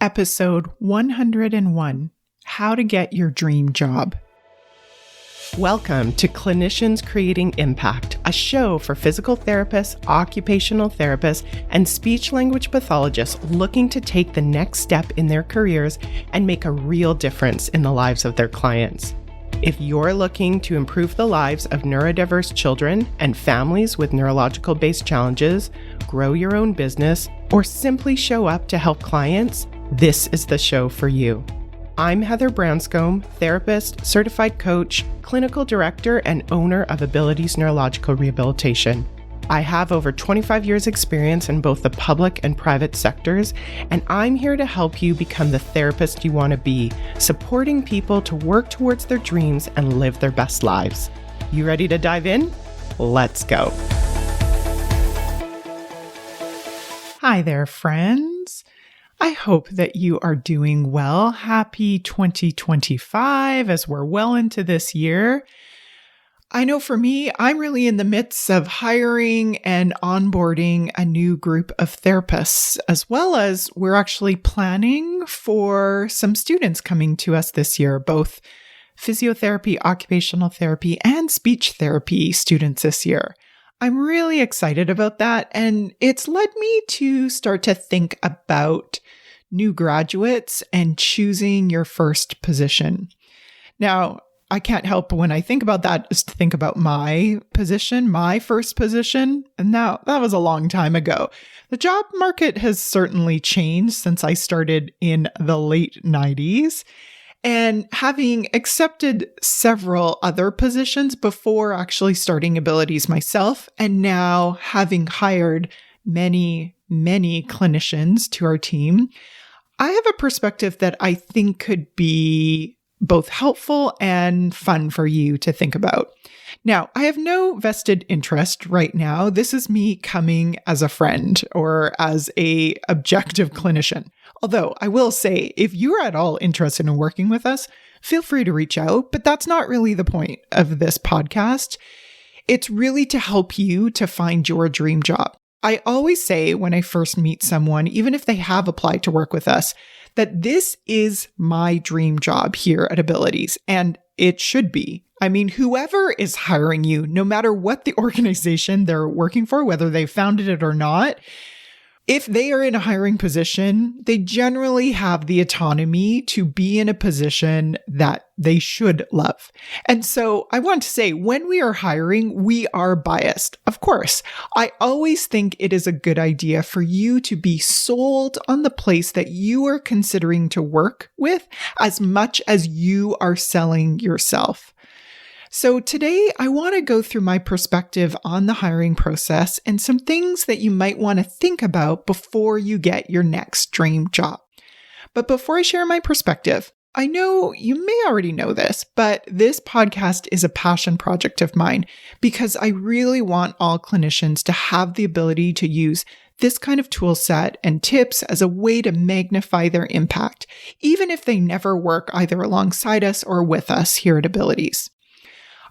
episode 101, How to Get Your Dream Job. Welcome to Clinicians Creating Impact, a show for physical therapists, occupational therapists, and speech-language pathologists looking to take the next step in their careers and make a real difference in the lives of their clients. If you're looking to improve the lives of neurodiverse children and families with neurological-based challenges, grow your own business, or simply show up to help clients, this is the show for you. I'm Heather Branscombe, therapist, certified coach, clinical director, and owner of Abilities Neurological Rehabilitation. I have over 25 years experience in both the public and private sectors, and I'm here to help you become the therapist you want to be, supporting people to work towards their dreams and live their best lives. You ready to dive in? Let's go. Hi there, friends. I hope that you are doing well. Happy 2025 as we're well into this year. I know for me, I'm really in the midst of hiring and onboarding a new group of therapists, as well as we're actually planning for some students coming to us this year, both physiotherapy, occupational therapy, and speech therapy students this year. I'm really excited about that, and it's led me to start to think about new graduates and choosing your first position. Now, I can't help when I think about that is to think about my position, my first position. And now that was a long time ago. The job market has certainly changed since I started in the late 90s. And having accepted several other positions before actually starting Abilities myself, and now having hired many clinicians to our team, I have a perspective that I think could be both helpful and fun for you to think about. Now, I have no vested interest right now. This is me coming as a friend or as an objective clinician. Although I will say, if you're at all interested in working with us, feel free to reach out, but that's not really the point of this podcast. It's really to help you to find your dream job. I always say when I first meet someone, even if they have applied to work with us, that this is my dream job here at Abilities, and it should be. I mean, whoever is hiring you, no matter what the organization they're working for, whether they founded it or not, if they are in a hiring position, they generally have the autonomy to be in a position that they should love. And so I want to say, when we are hiring, we are biased. Of course, I always think it is a good idea for you to be sold on the place that you are considering to work with as much as you are selling yourself. So today, I want to go through my perspective on the hiring process and some things that you might want to think about before you get your next dream job. But before I share my perspective, I know you may already know this, but this podcast is a passion project of mine because I really want all clinicians to have the ability to use this kind of tool set and tips as a way to magnify their impact, even if they never work either alongside us or with us here at Abilities.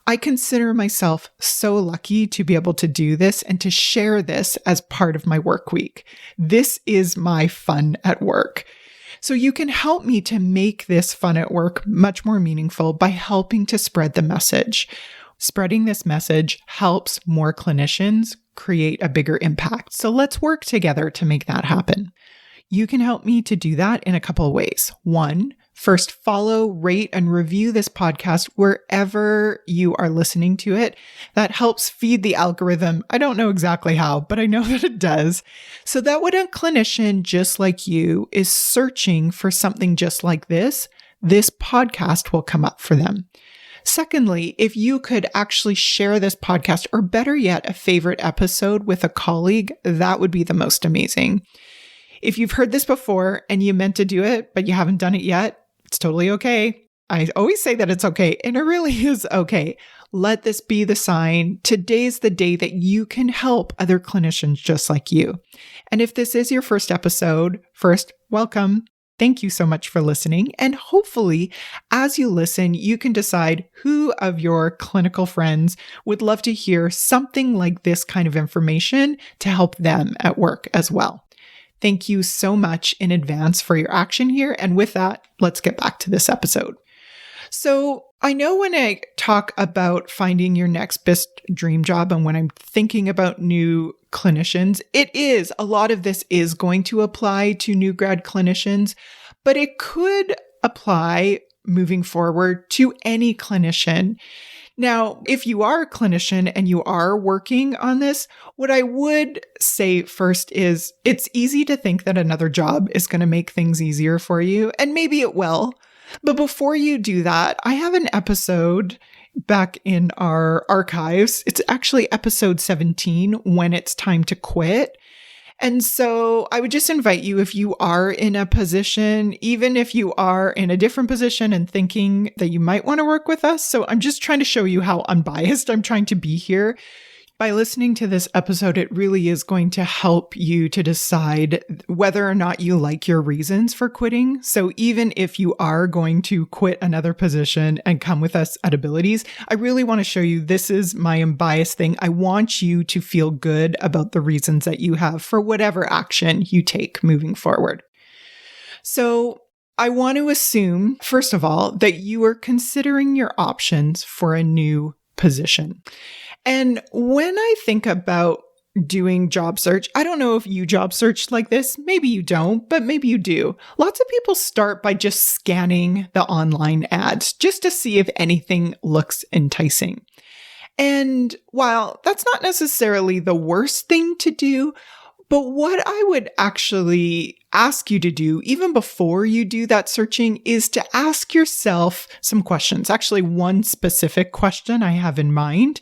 I consider myself so lucky to be able to do this and to share this as part of my work week. This is my fun at work. So you can help me to make this fun at work much more meaningful by helping to spread the message. Spreading this message helps more clinicians create a bigger impact. So let's work together to make that happen. You can help me to do that in a couple of ways. One, first, follow, rate, and review this podcast wherever you are listening to it. That helps feed the algorithm. I don't know exactly how, but I know that it does. So that when a clinician just like you is searching for something just like this podcast will come up for them. Secondly, if you could actually share this podcast, or better yet, a favorite episode with a colleague, that would be the most amazing. If you've heard this before and you meant to do it, but you haven't done it yet, it's totally okay. I always say that it's okay, and it really is okay. Let this be the sign. Today's the day that you can help other clinicians just like you. And if this is your first episode, first, welcome. Thank you so much for listening. And hopefully, as you listen, you can decide who of your clinical friends would love to hear something like this kind of information to help them at work as well. thank you so much in advance for your action here. And with that, let's get back to this episode. So I know when I talk about finding your next best dream job and when I'm thinking about new clinicians, a lot of this is going to apply to new grad clinicians, but it could apply moving forward to any clinician. Now, if you are a clinician and you are working on this, what I would say first is it's easy to think that another job is going to make things easier for you, and maybe it will. But before you do that, I have an episode back in our archives. It's actually episode 17, When It's Time to Quit. And so I would just invite you, if you are in a position, even if you are in a different position and thinking that you might want to work with us. So I'm just trying to show you how unbiased I'm trying to be here. By listening to this episode, it really is going to help you to decide whether or not you like your reasons for quitting. So even if you are going to quit another position and come with us at Abilities, I really want to show you this is my unbiased thing. I want you to feel good about the reasons that you have for whatever action you take moving forward. So I want to assume, first of all, that you are considering your options for a new position. And when I think about doing job search, I don't know if you job search like this. Maybe you don't, but maybe you do. Lots of people start by just scanning the online ads just to see if anything looks enticing. And while that's not necessarily the worst thing to do, but what I would actually ask you to do, even before you do that searching, is to ask yourself some questions. Actually, one specific question I have in mind.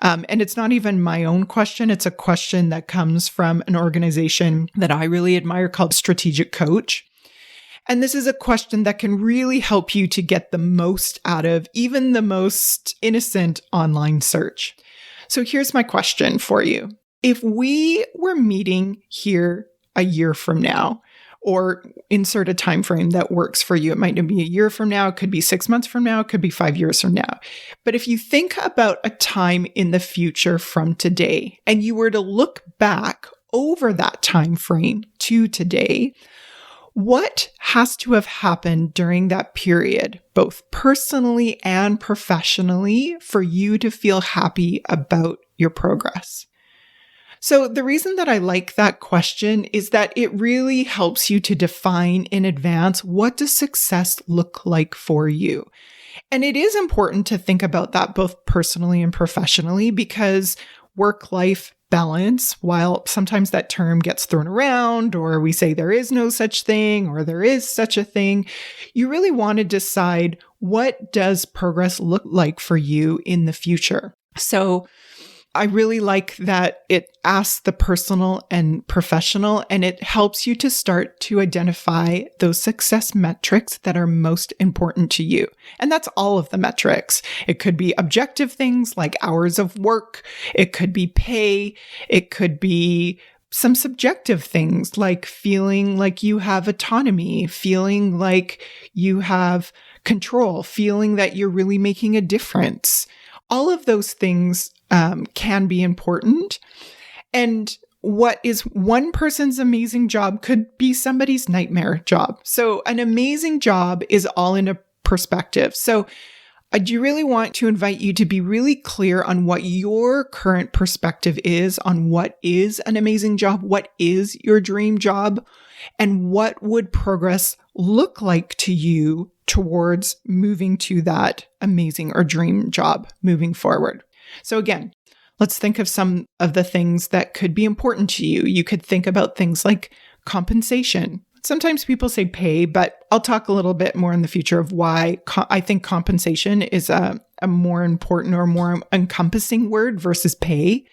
And it's not even my own question. It's a question that comes from an organization that I really admire called Strategic Coach. And this is a question that can really help you to get the most out of even the most innocent online search. So here's my question for you. If we were meeting here a year from now, or insert a time frame that works for you. It might be a year from now, it could be 6 months from now, it could be 5 years from now. But if you think about a time in the future from today, and you were to look back over that time frame to today, what has to have happened during that period, both personally and professionally, for you to feel happy about your progress? So the reason that I like that question is that it really helps you to define in advance, what does success look like for you? And it is important to think about that both personally and professionally, because work-life balance, while sometimes that term gets thrown around, or we say there is no such thing, or there is such a thing, you really want to decide, what does progress look like for you in the future? So I really like that it asks the personal and professional, and it helps you to start to identify those success metrics that are most important to you. And that's all of the metrics. It could be objective things like hours of work. It could be pay. It could be some subjective things like feeling like you have autonomy, feeling like you have control, feeling that you're really making a difference. All of those things can be important. And what is one person's amazing job could be somebody's nightmare job. So an amazing job is all in a perspective. So I do really want to invite you to be really clear on what your current perspective is on what is an amazing job, what is your dream job, and what would progress look like to you towards moving to that amazing or dream job moving forward. So again, let's think of some of the things that could be important to you. You could think about things like compensation. Sometimes people say pay, but I'll talk a little bit more in the future of why I think compensation is a more important or more encompassing word versus pay.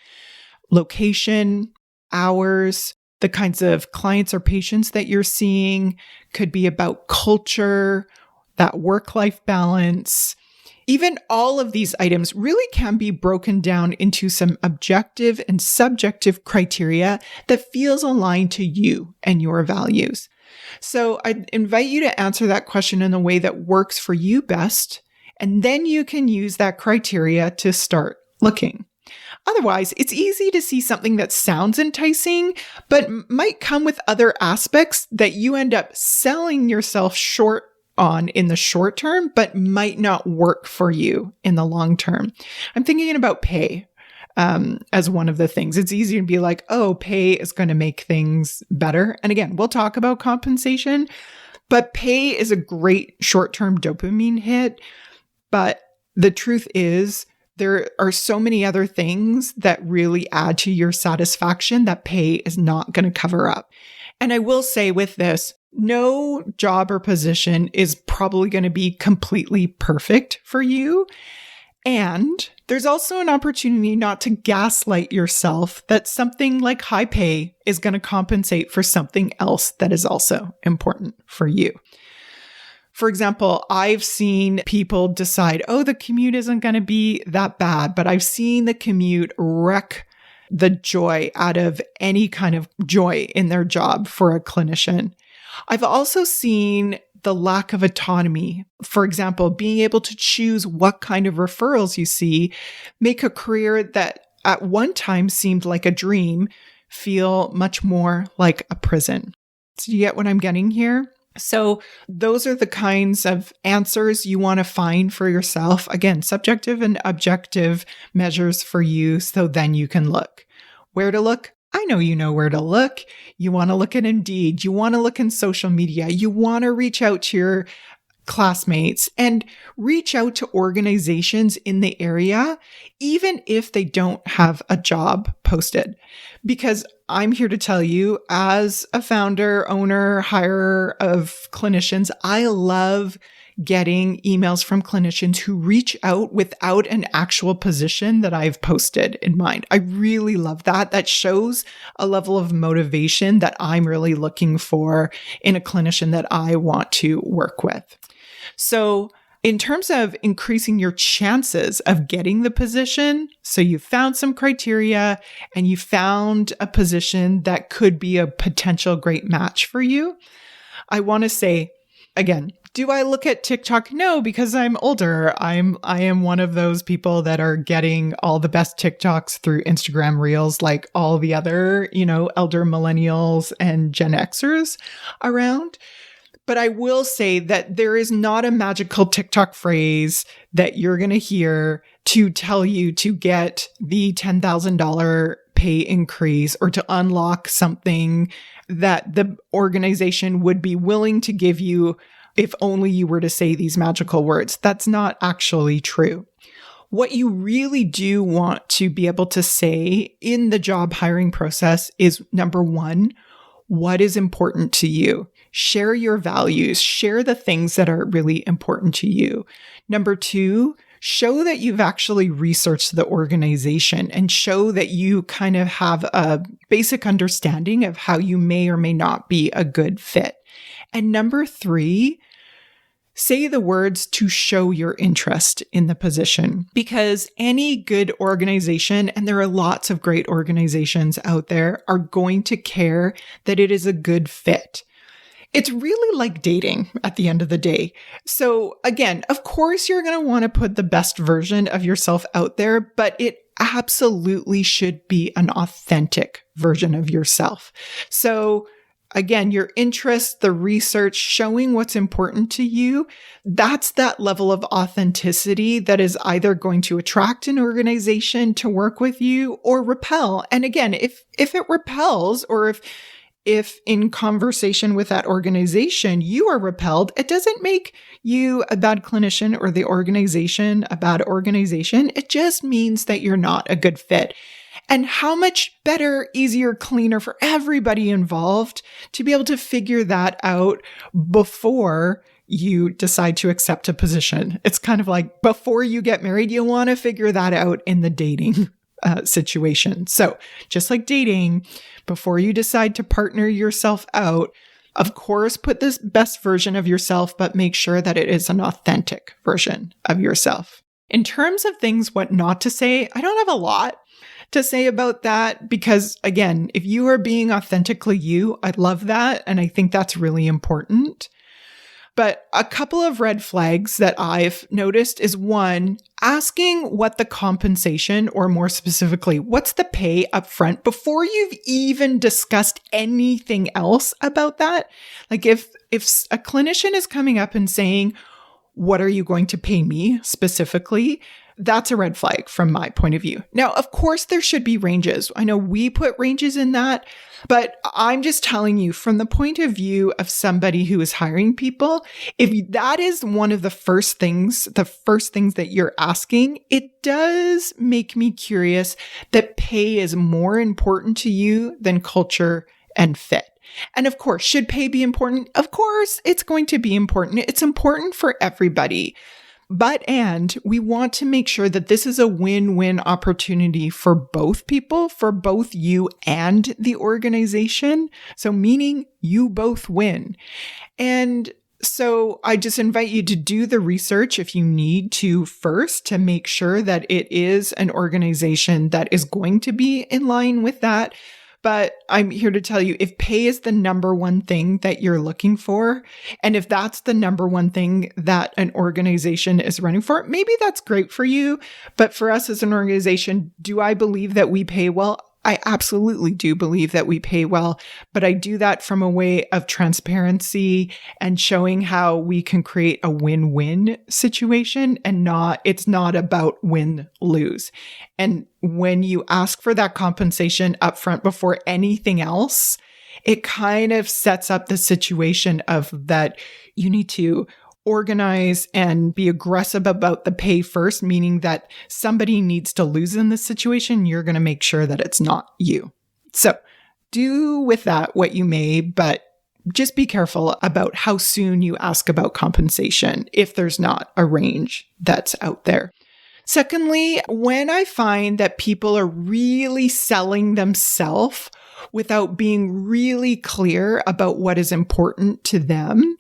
Location, hours, the kinds of clients or patients that you're seeing, could be about culture, that work-life balance. Even all of these items really can be broken down into some objective and subjective criteria that feels aligned to you and your values. So I invite you to answer that question in a way that works for you best, and then you can use that criteria to start looking. Otherwise, it's easy to see something that sounds enticing, but might come with other aspects that you end up selling yourself short on in the short term, but might not work for you in the long term. I'm thinking about pay as one of the things. It's easy to be like, oh, pay is going to make things better. And again, we'll talk about compensation, but pay is a great short-term dopamine hit. But the truth is, there are so many other things that really add to your satisfaction that pay is not going to cover up. And I will say with this, no job or position is probably going to be completely perfect for you. And there's also an opportunity not to gaslight yourself that something like high pay is going to compensate for something else that is also important for you. For example, I've seen people decide, oh, the commute isn't going to be that bad, but I've seen the commute wreck the joy out of any kind of joy in their job for a clinician. I've also seen the lack of autonomy. For example, being able to choose what kind of referrals you see make a career that at one time seemed like a dream feel much more like a prison. So you get what I'm getting here? So those are the kinds of answers you want to find for yourself. Again, subjective and objective measures for you, so then you can look. Where to look? I know you know where to look. You want to look at Indeed. You want to look in social media. You want to reach out to your classmates and reach out to organizations in the area, even if they don't have a job posted. Because I'm here to tell you, as a founder, owner, hirer of clinicians, I love getting emails from clinicians who reach out without an actual position that I've posted in mind. I really love that. That shows a level of motivation that I'm really looking for in a clinician that I want to work with. So in terms of increasing your chances of getting the position, so you found some criteria and you found a position that could be a potential great match for you, I want to say, again, do I look at TikTok? No, because I'm older. I am one of those people that are getting all the best TikToks through Instagram Reels, like all the other, elder millennials and Gen Xers around. But I will say that there is not a magical TikTok phrase that you're going to hear to tell you to get the $10,000 pay increase or to unlock something that the organization would be willing to give you if only you were to say these magical words. That's not actually true. What you really do want to be able to say in the job hiring process is, number one, what is important to you? Share your values, share the things that are really important to you. Number two, show that you've actually researched the organization and show that you kind of have a basic understanding of how you may or may not be a good fit. And number three, say the words to show your interest in the position, because any good organization, and there are lots of great organizations out there, are going to care that it is a good fit. It's really like dating at the end of the day. So again, of course, you're going to want to put the best version of yourself out there, but it absolutely should be an authentic version of yourself. So again, your interests, the research, showing what's important to you, that's that level of authenticity that is either going to attract an organization to work with you or repel. And again, if it repels, or if in conversation with that organization you are repelled, it doesn't make you a bad clinician or the organization a bad organization. It just means that you're not a good fit. And how much better, easier, cleaner for everybody involved to be able to figure that out before you decide to accept a position. It's kind of like before you get married, you want to figure that out in the dating situation. So just like dating, before you decide to partner yourself out, of course, put this best version of yourself, but make sure that it is an authentic version of yourself. In terms of things what not to say, I don't have a lot to say about that because, again, if you are being authentically you, I love that. And I think that's really important. But a couple of red flags that I've noticed is one, asking what the compensation, or more specifically, what's the pay up front before you've even discussed anything else about that. Like if a clinician is coming up and saying, what are you going to pay me specifically? That's a red flag from my point of view. Now, of course, there should be ranges. I know we put ranges in that, but I'm just telling you from the point of view of somebody who is hiring people, if that is one of the first things that you're asking, it does make me curious that pay is more important to you than culture and fit. And of course, should pay be important? Of course, it's going to be important. It's important for everybody. And we want to make sure that this is a win-win opportunity for both people, for both you and the organization. So meaning you both win. And so I just invite you to do the research if you need to first to make sure that it is an organization that is going to be in line with that. But I'm here to tell you, if pay is the number one thing that you're looking for, and if that's the number one thing that an organization is running for, maybe that's great for you. But for us as an organization, do I believe that we pay well? I absolutely do believe that we pay well, but I do that from a way of transparency and showing how we can create a win-win situation and it's not about win-lose. And when you ask for that compensation upfront before anything else, it kind of sets up the situation of that you need to organize and be aggressive about the pay first, meaning that somebody needs to lose in this situation. You're going to make sure that it's not you. So do with that what you may, but just be careful about how soon you ask about compensation if there's not a range that's out there. Secondly, when I find that people are really selling themselves without being really clear about what is important to them,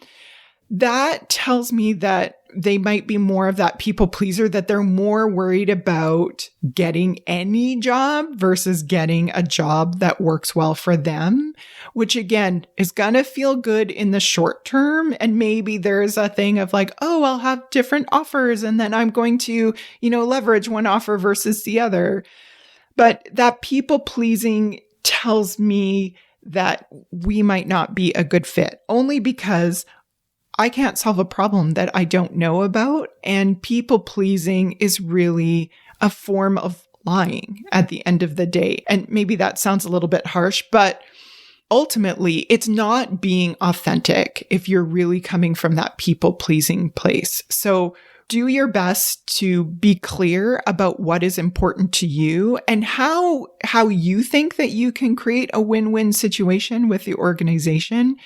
that tells me that they might be more of that people pleaser, that they're more worried about getting any job versus getting a job that works well for them, which again is going to feel good in the short term. And maybe there's a thing of like, oh, I'll have different offers and then I'm going to, leverage one offer versus the other. But that people pleasing tells me that we might not be a good fit, only because I can't solve a problem that I don't know about. And people pleasing is really a form of lying at the end of the day. And maybe that sounds a little bit harsh, but ultimately it's not being authentic if you're really coming from that people pleasing place. So do your best to be clear about what is important to you and how you think that you can create a win-win situation with the organization.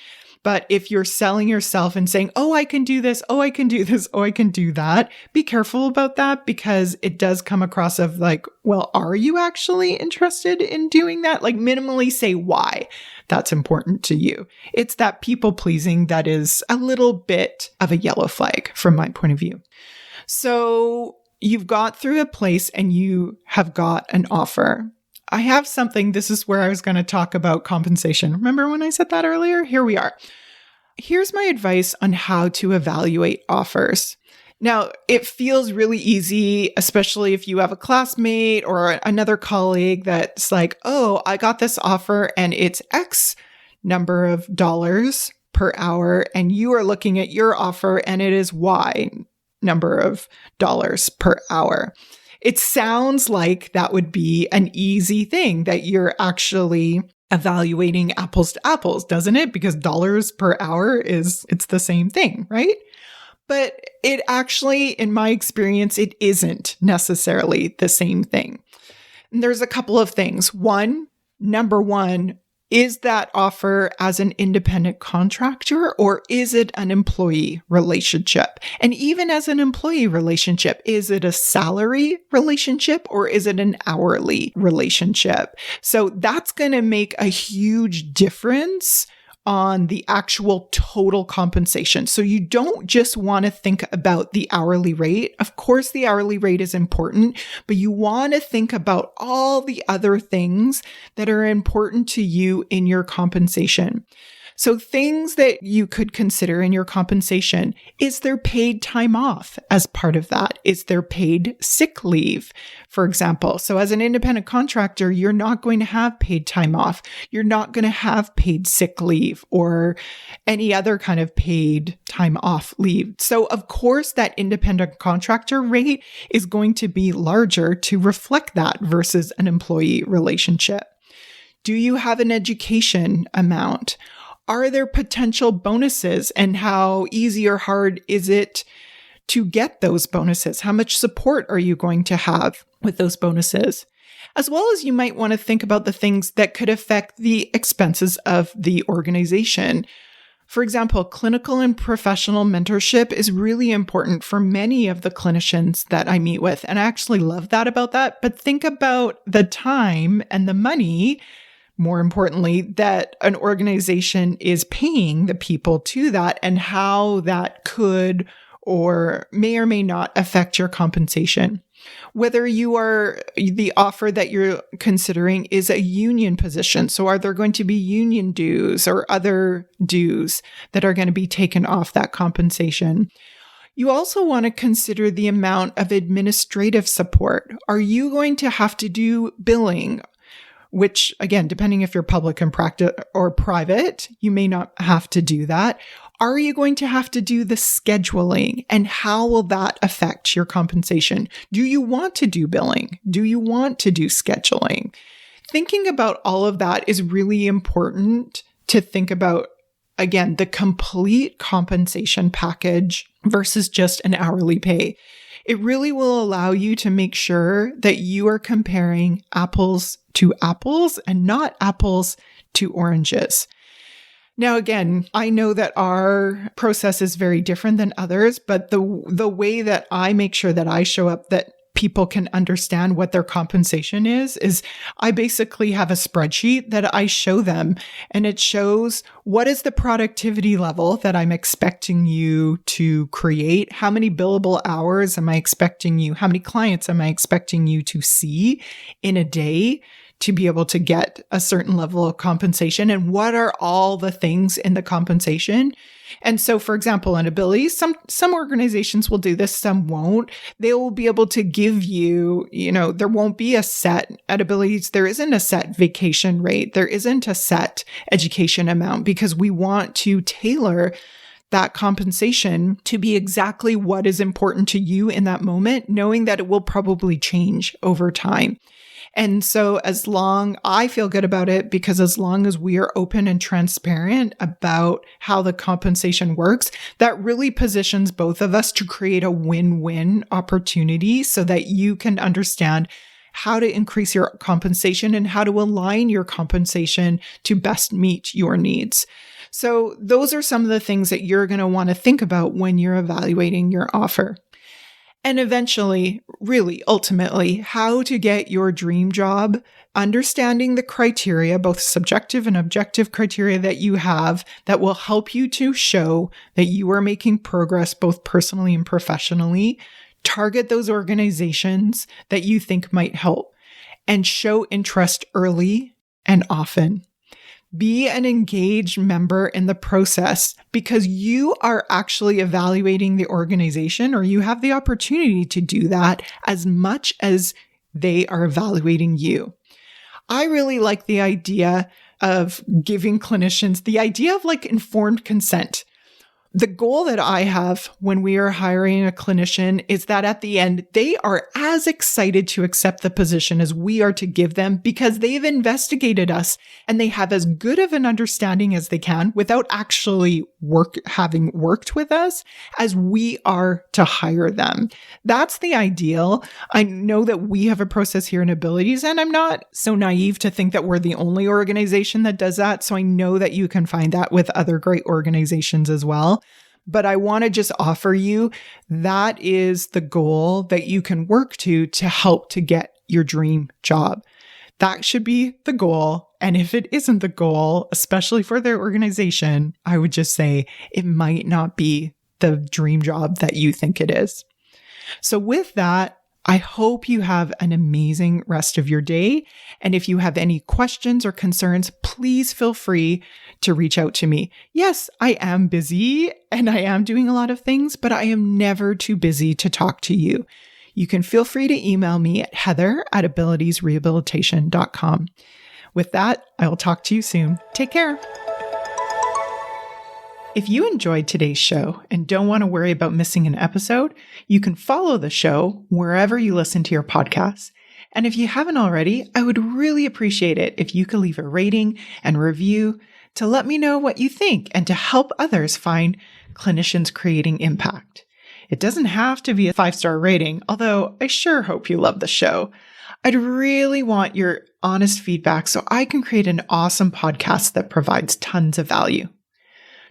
But if you're selling yourself and saying, oh, I can do this, oh, I can do this, oh, I can do that, be careful about that because it does come across of like, well, are you actually interested in doing that? Like minimally say why that's important to you. It's that people pleasing that is a little bit of a yellow flag from my point of view. So you've got through a place and you have got an offer. I have something, this is where I was going to talk about compensation. Remember when I said that earlier? Here we are. Here's my advice on how to evaluate offers. Now, it feels really easy, especially if you have a classmate or another colleague that's like, oh, I got this offer and it's X number of dollars per hour, and you are looking at your offer and it is Y number of dollars per hour. It sounds like that would be an easy thing that you're actually evaluating apples to apples, doesn't it? Because dollars per hour it's the same thing, right? But it actually, in my experience, it isn't necessarily the same thing. And there's a couple of things. Number one, is that offer as an independent contractor or is it an employee relationship? And even as an employee relationship, is it a salary relationship or is it an hourly relationship? So that's going to make a huge difference on the actual total compensation. So you don't just want to think about the hourly rate. Of course, the hourly rate is important, but you want to think about all the other things that are important to you in your compensation. So things that you could consider in your compensation: is there paid time off as part of that? Is there paid sick leave, for example? So as an independent contractor, you're not going to have paid time off. You're not going to have paid sick leave or any other kind of paid time off leave. So of course, that independent contractor rate is going to be larger to reflect that versus an employee relationship. Do you have an education amount? Are there potential bonuses, and how easy or hard is it to get those bonuses? How much support are you going to have with those bonuses? As well as you might want to think about the things that could affect the expenses of the organization. For example, clinical and professional mentorship is really important for many of the clinicians that I meet with. And I actually love that about that. But think about the time and the money, more importantly, that an organization is paying the people to that, and how that could or may not affect your compensation. Whether the offer that you're considering is a union position. So are there going to be union dues or other dues that are going to be taken off that compensation? You also want to consider the amount of administrative support. Are you going to have to do billing? Which, again, depending if you're public and private, you may not have to do that. Are you going to have to do the scheduling, and how will that affect your compensation? Do you want to do billing? Do you want to do scheduling? Thinking about all of that is really important to think about, again, the complete compensation package versus just an hourly pay. It really will allow you to make sure that you are comparing apples to apples and not apples to oranges. Now, again, I know that our process is very different than others, but the way that I make sure that I show up that people can understand what their compensation is I basically have a spreadsheet that I show them, and it shows what is the productivity level that I'm expecting you to create, how many billable hours am I expecting you, how many clients am I expecting you to see in a day to be able to get a certain level of compensation, and what are all the things in the compensation. And so, for example, in Abilities, some organizations will do this, some won't. They will be able to give you, there won't be a set, at Abilities, there isn't a set vacation rate. There isn't a set education amount, because we want to tailor that compensation to be exactly what is important to you in that moment, knowing that it will probably change over time. And so I feel good about it, because as long as we are open and transparent about how the compensation works, that really positions both of us to create a win-win opportunity, so that you can understand how to increase your compensation and how to align your compensation to best meet your needs. So those are some of the things that you're going to want to think about when you're evaluating your offer. And eventually, really, ultimately, how to get your dream job, understanding the criteria, both subjective and objective criteria that you have that will help you to show that you are making progress both personally and professionally. Target those organizations that you think might help, and show interest early and often. Be an engaged member in the process, because you are actually evaluating the organization, or you have the opportunity to do that as much as they are evaluating you. I really like the idea of giving clinicians the idea of informed consent. The goal that I have when we are hiring a clinician is that at the end, they are as excited to accept the position as we are to give them, because they've investigated us and they have as good of an understanding as they can without actually having worked with us as we are to hire them. That's the ideal. I know that we have a process here in Abilities, and I'm not so naive to think that we're the only organization that does that. So I know that you can find that with other great organizations as well. But I want to just offer you that is the goal that you can work to help to get your dream job. That should be the goal. And if it isn't the goal, especially for their organization, I would just say it might not be the dream job that you think it is. So with that, I hope you have an amazing rest of your day. And if you have any questions or concerns, please feel free to reach out to me. Yes, I am busy and I am doing a lot of things, but I am never too busy to talk to you. You can feel free to email me at heather@abilitiesrehabilitation.com. With that, I will talk to you soon. Take care. If you enjoyed today's show and don't want to worry about missing an episode, you can follow the show wherever you listen to your podcasts. And if you haven't already, I would really appreciate it if you could leave a rating and review to let me know what you think and to help others find clinicians creating impact. It doesn't have to be a 5-star rating, although I sure hope you love the show. I'd really want your honest feedback so I can create an awesome podcast that provides tons of value.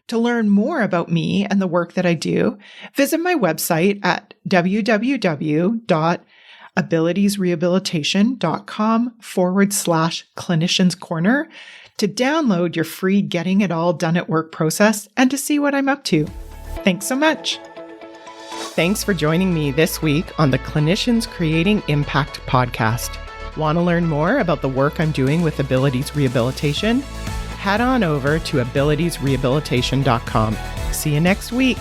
To learn more about me and the work that I do, visit my website at www.abilitiesrehabilitation.com/clinicians corner to download your free Getting It All Done at Work process and to see what I'm up to. Thanks so much. Thanks for joining me this week on the Clinicians Creating Impact podcast. Want to learn more about the work I'm doing with Abilities Rehabilitation? Head on over to abilitiesrehabilitation.com. See you next week.